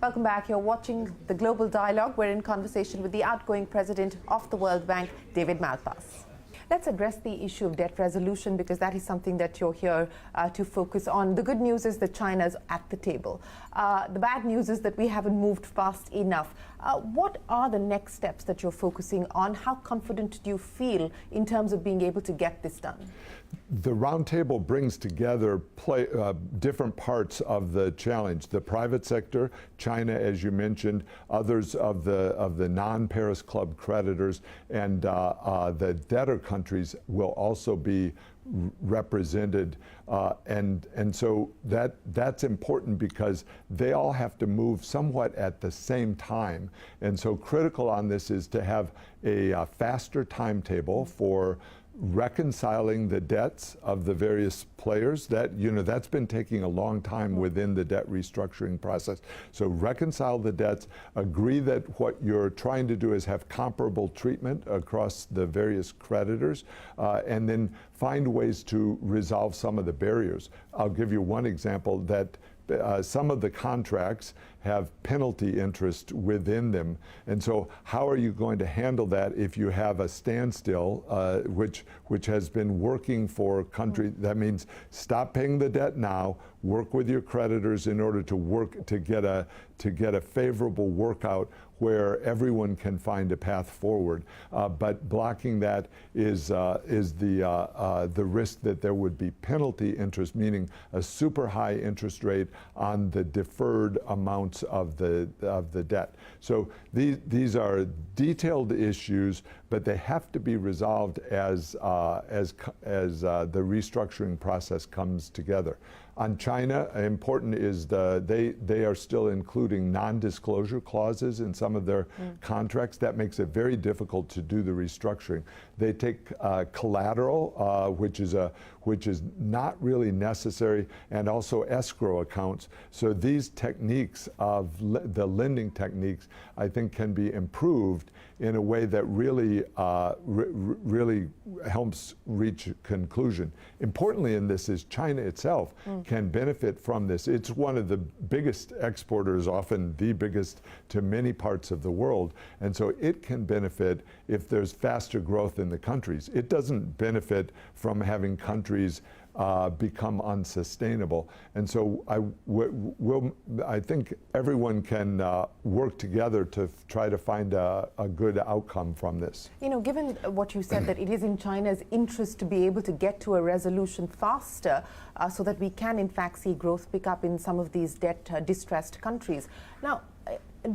Welcome back. You're watching the Global Dialogue. We're in conversation with the outgoing president of the World Bank, David Malpass. Let's address the issue of debt resolution, because that is something that you're here to focus on. The good news is that China's at the table. The bad news is that we haven't moved fast enough. What are the next steps that you're focusing on? How confident do you feel in terms of being able to get this done? The roundtable brings together different parts of the challenge. The private sector, China, as you mentioned, others of the non-Paris Club creditors, and the debtor countries will also be represented, and so that's important because they all have to move somewhat at the same time. And so critical on this is to have a faster timetable for reconciling the debts of the various players. That's been taking a long time within the debt restructuring process. So reconcile the debts, agree that what you're trying to do is have comparable treatment across the various creditors, and then find ways to resolve some of the barriers. I'll give you one example that some of the contracts have penalty interest within them. And so how are you going to handle that if you have a standstill, which has been working for countries? That means stop paying the debt now, work with your creditors in order to work to get a favorable workout where everyone can find a path forward. But blocking that is the risk that there would be penalty interest, meaning a super high interest rate on the deferred amounts of the debt. So these are detailed issues, but they have to be resolved as the restructuring process comes together. On China, important is they are still including non-disclosure clauses in some of their contracts. That makes it very difficult to do the restructuring. They take collateral, which is not really necessary, and also escrow accounts. So these techniques of the lending techniques, I think, can be improved in a way that really helps reach conclusion. Importantly in this is China itself can benefit from this. It's one of the biggest exporters, often the biggest, to many parts of the world. And so it can benefit if there's faster growth in the countries. It doesn't benefit from having countries become unsustainable. And so I think everyone can work together to try to find a good outcome from this. You know, given what you said, that it is in China's interest to be able to get to a resolution faster so that we can in fact see growth pick up in some of these debt distressed countries. Now,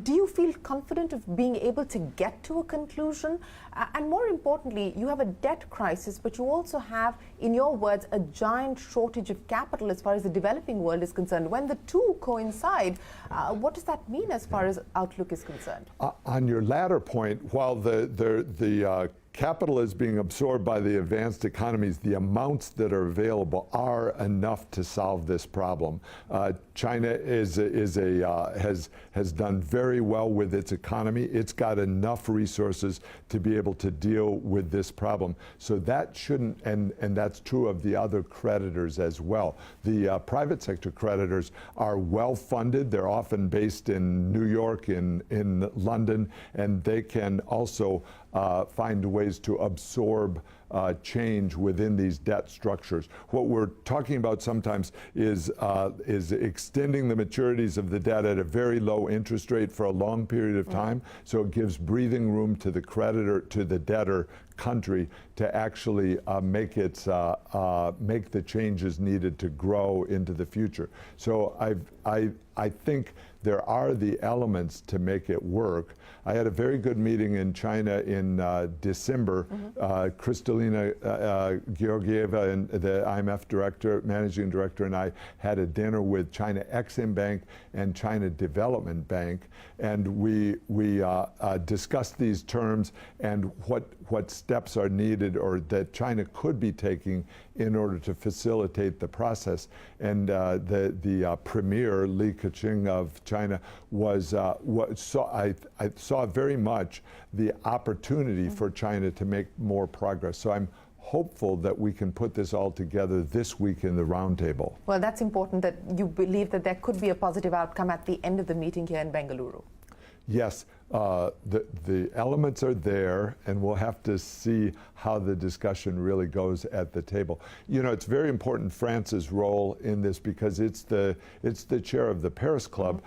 do you feel confident of being able to get to a conclusion? And more importantly, you have a debt crisis, but you also have, in your words, a giant shortage of capital as far as the developing world is concerned. When the two coincide, what does that mean as far as outlook is concerned? On your latter point, while the capital is being absorbed by the advanced economies, the amounts that are available are enough to solve this problem. China has done very well with its economy. It's got enough resources to be able to deal with this problem. So that shouldn't, and that's true of the other creditors as well. The private sector creditors are well funded. They're often based in New York, in London, and they can also find ways to absorb change within these debt structures. What we're talking about sometimes is extending the maturities of the debt at a very low interest rate for a long period of time, so it gives breathing room to the creditor, to the debtor country, to actually make the changes needed to grow into the future. So I think there are the elements to make it work. I had a very good meeting in China in December. Kristalina Georgieva, and the IMF director, managing director, and I had a dinner with China Exim Bank and China Development Bank, and we discussed these terms and what steps are needed or that China could be taking in order to facilitate the process. And the premier, Li Keqiang of China, I saw very much the opportunity for China to make more progress. So I'm hopeful that we can put this all together this week in the roundtable. Well, that's important that you believe that there could be a positive outcome at the end of the meeting here in Bengaluru. Yes, the elements are there, and we'll have to see how the discussion really goes at the table. You know, it's very important France's role in this because it's the chair of the Paris Club.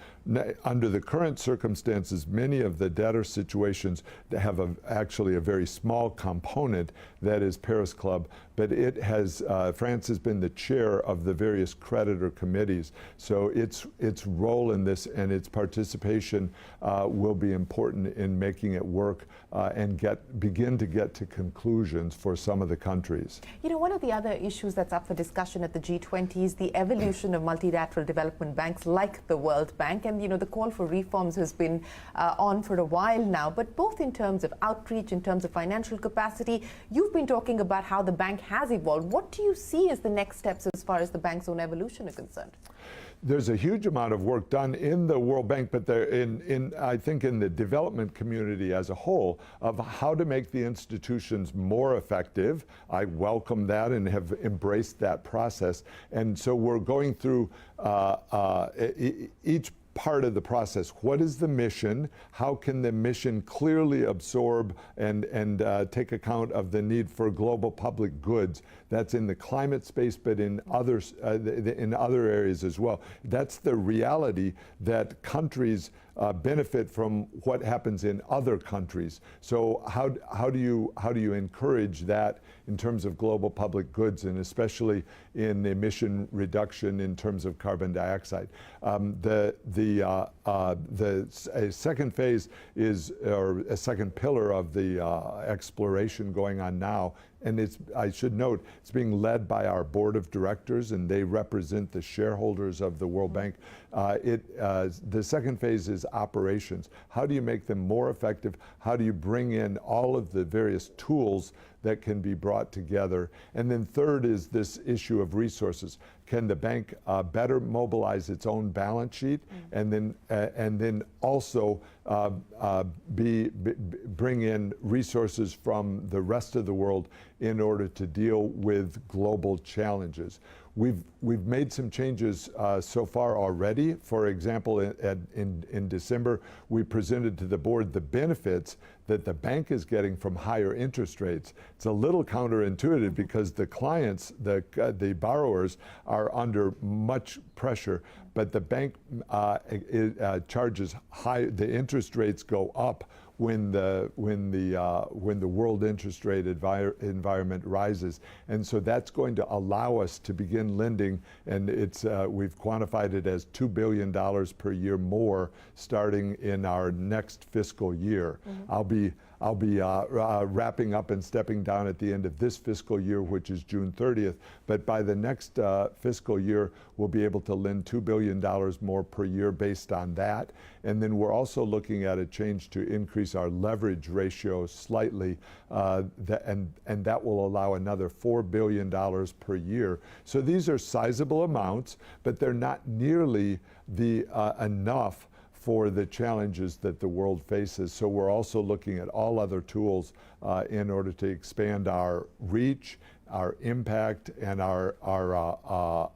Under the current circumstances, many of the debtor situations have actually a very small component that is Paris Club, but it has France has been the chair of the various creditor committees. So its role in this and its participation will be important in making it work and begin to get to conclusions for some of the countries. You know, one of the other issues that's up for discussion at the G20 is the evolution of multilateral development banks like the World Bank. And, you know, the call for reforms has been on for a while now, but both in terms of outreach, in terms of financial capacity, you've been talking about how the bank has evolved. What do you see as the next steps as far as the bank's own evolution are concerned? There's a huge amount of work done in the World Bank, but I think in the development community as a whole, of how to make the institutions more effective. I welcome that and have embraced that process. And so we're going through each part of the process. What is the mission? How can the mission clearly absorb and take account of the need for global public goods? That's in the climate space, but in other areas as well. That's the reality that countries benefit from what happens in other countries. So how do you encourage that in terms of global public goods, and especially in emission reduction in terms of carbon dioxide? A second phase is, or a second pillar of the exploration going on now, and I should note, it's being led by our board of directors, and they represent the shareholders of the World Bank. The second phase is operations. How do you make them more effective? How do you bring in all of the various tools that can be brought together? And then third is this issue of resources. Can the bank better mobilize its own balance sheet, and then also bring in resources from the rest of the world in order to deal with global challenges? We've made some changes so far already. For example, in December, we presented to the board the benefits that the bank is getting from higher interest rates. It's a little counterintuitive because the clients, the borrowers, are under much pressure, but the bank charges high. The interest rates go up when the world interest rate environment rises, and so that's going to allow us to begin lending, and we've quantified it as $2 billion per year more starting in our next fiscal year. I'll be wrapping up and stepping down at the end of this fiscal year, which is June 30th. But by the next fiscal year, we'll be able to lend $2 billion more per year based on that. And then we're also looking at a change to increase our leverage ratio slightly, and that will allow another $4 billion per year. So these are sizable amounts, but they're not nearly enough for the challenges that the world faces. So we're also looking at all other tools in order to expand our reach, our impact, and the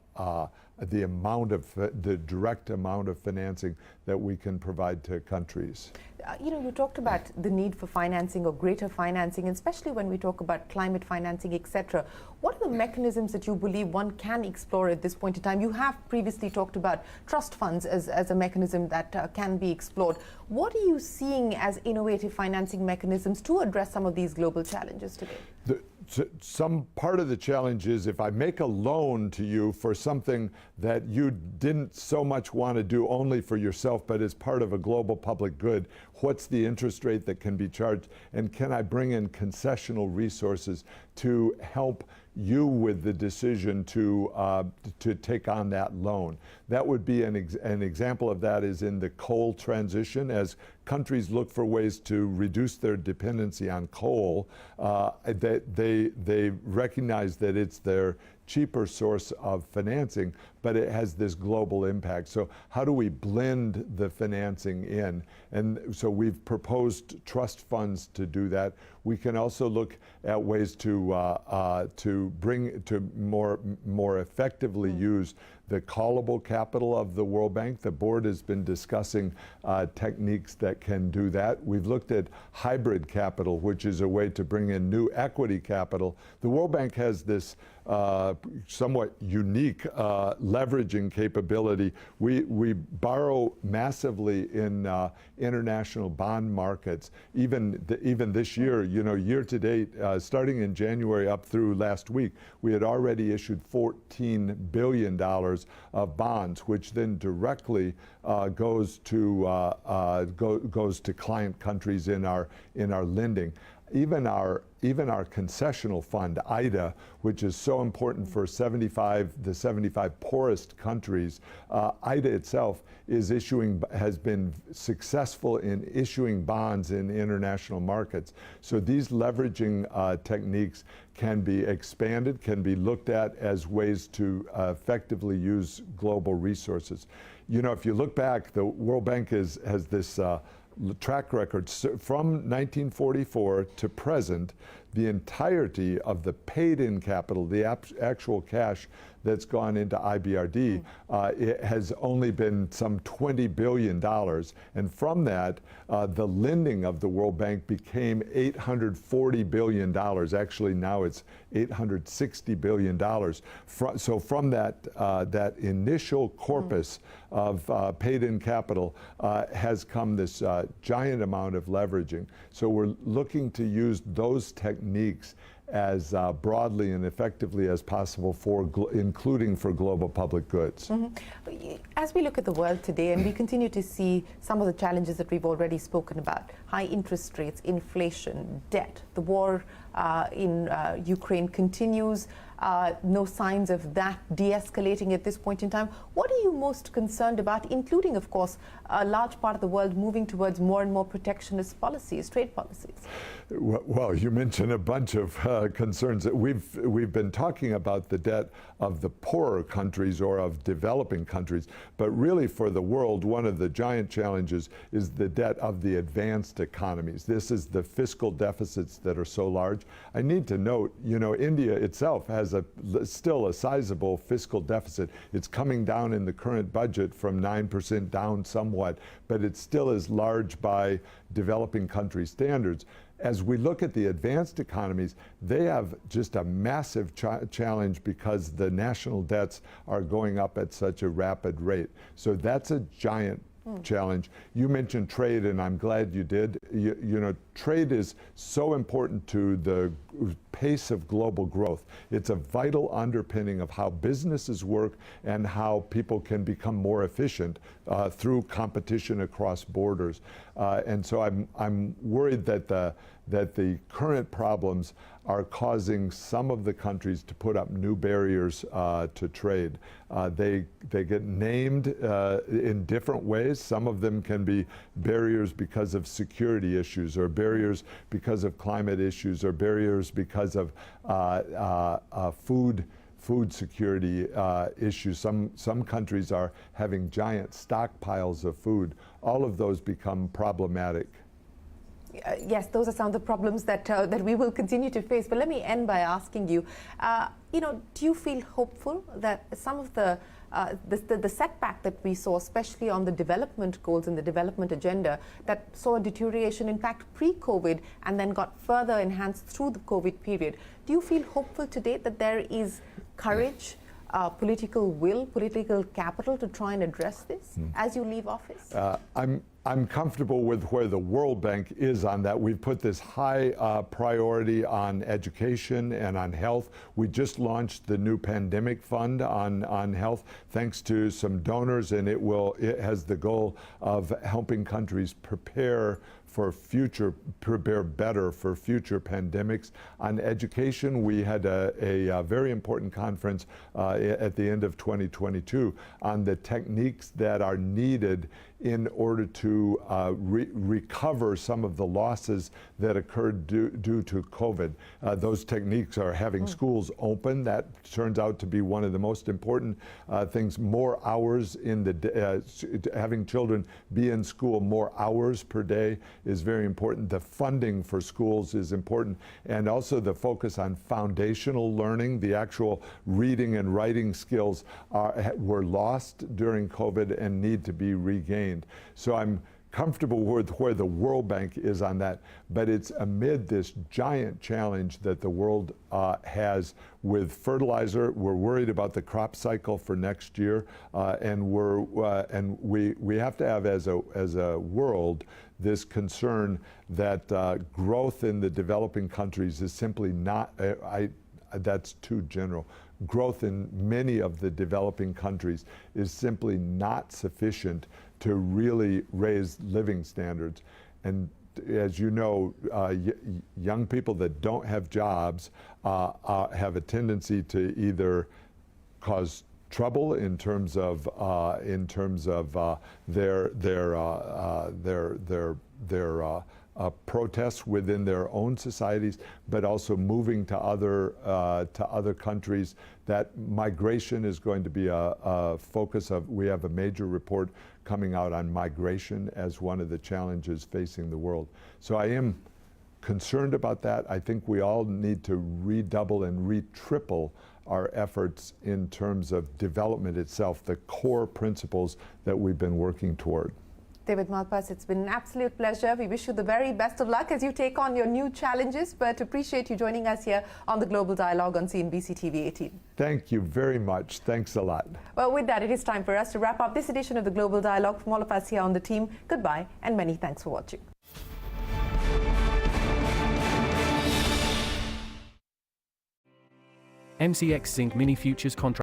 direct amount of financing that we can provide to countries. You talked about the need for financing or greater financing, especially when we talk about climate financing, etc. What are the mechanisms that you believe one can explore at this point in time? You have previously talked about trust funds as a mechanism that can be explored. What are you seeing as innovative financing mechanisms to address some of these global challenges today? Some part of the challenge is if I make a loan to you for something that you didn't so much want to do only for yourself, but as part of a global public good, what's the interest rate that can be charged? And can I bring in concessional resources to help you with the decision to take on that loan? That would be an example of that is in the coal transition. As countries look for ways to reduce their dependency on coal, they recognize that it's their cheaper source of financing, but it has this global impact. So how do we blend the financing in? And so we've proposed trust funds to do that. We can also look at ways to more effectively use the callable capital of the World Bank. The board has been discussing techniques that can do that. We've looked at hybrid capital, which is a way to bring in new equity capital. The World Bank has this somewhat unique leveraging capability. We borrow massively in international bond markets. Even this year, year to date, starting in January up through last week, we had already issued $14 billion of bonds, which then directly goes to client countries in our lending. Even our concessional fund, IDA, which is so important for the 75 poorest countries, IDA itself has been successful in issuing bonds in international markets. So these leveraging techniques can be expanded, can be looked at as ways to effectively use global resources. If you look back, the World Bank has this track record from 1944 to present. The entirety of the paid-in capital, the actual cash that's gone into IBRD, it has only been some $20 billion. And from that, the lending of the World Bank became $840 billion. Actually, now it's $860 billion. So from that initial corpus of paid-in capital has come this giant amount of leveraging. So we're looking to use those techniques as broadly and effectively as possible, including for global public goods. Mm-hmm. As we look at the world today, and we continue to see some of the challenges that we've already spoken about, high interest rates, inflation, debt, the war in Ukraine continues, no signs of that de-escalating at this point in time. What are you most concerned about, including, of course, a large part of the world moving towards more and more protectionist policies, trade policies? Well, you mentioned a bunch of concerns. We've been talking about the debt of the poorer countries or of developing countries, but really for the world, one of the giant challenges is the debt of the advanced economies. This is the fiscal deficits that are so large. I need to note, India itself has still a sizable fiscal deficit. It's coming down in the current budget from 9% down somewhat, but it still is large by developing country standards. As we look at the advanced economies, they have just a massive challenge because the national debts are going up at such a rapid rate. So that's a giant challenge. You mentioned trade, and I'm glad you did. Trade is so important to the pace of global growth. It's a vital underpinning of how businesses work and how people can become more efficient through competition across borders. And so I'm worried that the current problems are causing some of the countries to put up new barriers to trade. They get named in different ways. Some of them can be barriers because of security issues, or barriers because of climate issues, or barriers because of food security issues. Some countries are having giant stockpiles of food. All of those become problematic. Yes, those are some of the problems that we will continue to face. But let me end by asking you, do you feel hopeful that some of the setback that we saw, especially on the development goals and the development agenda, that saw a deterioration, in fact, pre-COVID, and then got further enhanced through the COVID period, do you feel hopeful today that there is courage, political will, political capital to try and address this as you leave office? I'm comfortable with where the World Bank is on that. We've put this high priority on education and on health. We just launched the new pandemic fund on health, thanks to some donors, and it has the goal of helping countries prepare better for future pandemics. On education, we had a very important conference at the end of 2022 on the techniques that are needed in order to to recover some of the losses that occurred due to COVID. Those techniques are having schools open. That turns out to be one of the most important things. More hours in the having children be in school more hours per day is very important. The funding for schools is important, and also the focus on foundational learning. The actual reading and writing skills were lost during COVID and need to be regained. So I'm comfortable with where the World Bank is on that, but it's amid this giant challenge that the world has with fertilizer. We're worried about the crop cycle for next year, and we have to have as a world this concern that growth in the developing countries is simply not. That's too general. Growth in many of the developing countries is simply not sufficient to really raise living standards. And as you know, young people that don't have jobs have a tendency to either cause trouble in terms of their protests within their own societies, but also moving to other countries. That migration is going to be a focus of. We have a major report coming out on migration as one of the challenges facing the world. So I am concerned about that. I think we all need to redouble and re-triple our efforts in terms of development itself, the core principles that we've been working toward. David Malpass, it's been an absolute pleasure. We wish you the very best of luck as you take on your new challenges, but appreciate you joining us here on the Global Dialogue on CNBC-TV18. Thank you very much. Thanks a lot. Well, with that, it is time for us to wrap up this edition of the Global Dialogue. From all of us here on the team, goodbye and many thanks for watching. MCX Zinc Mini Futures Contract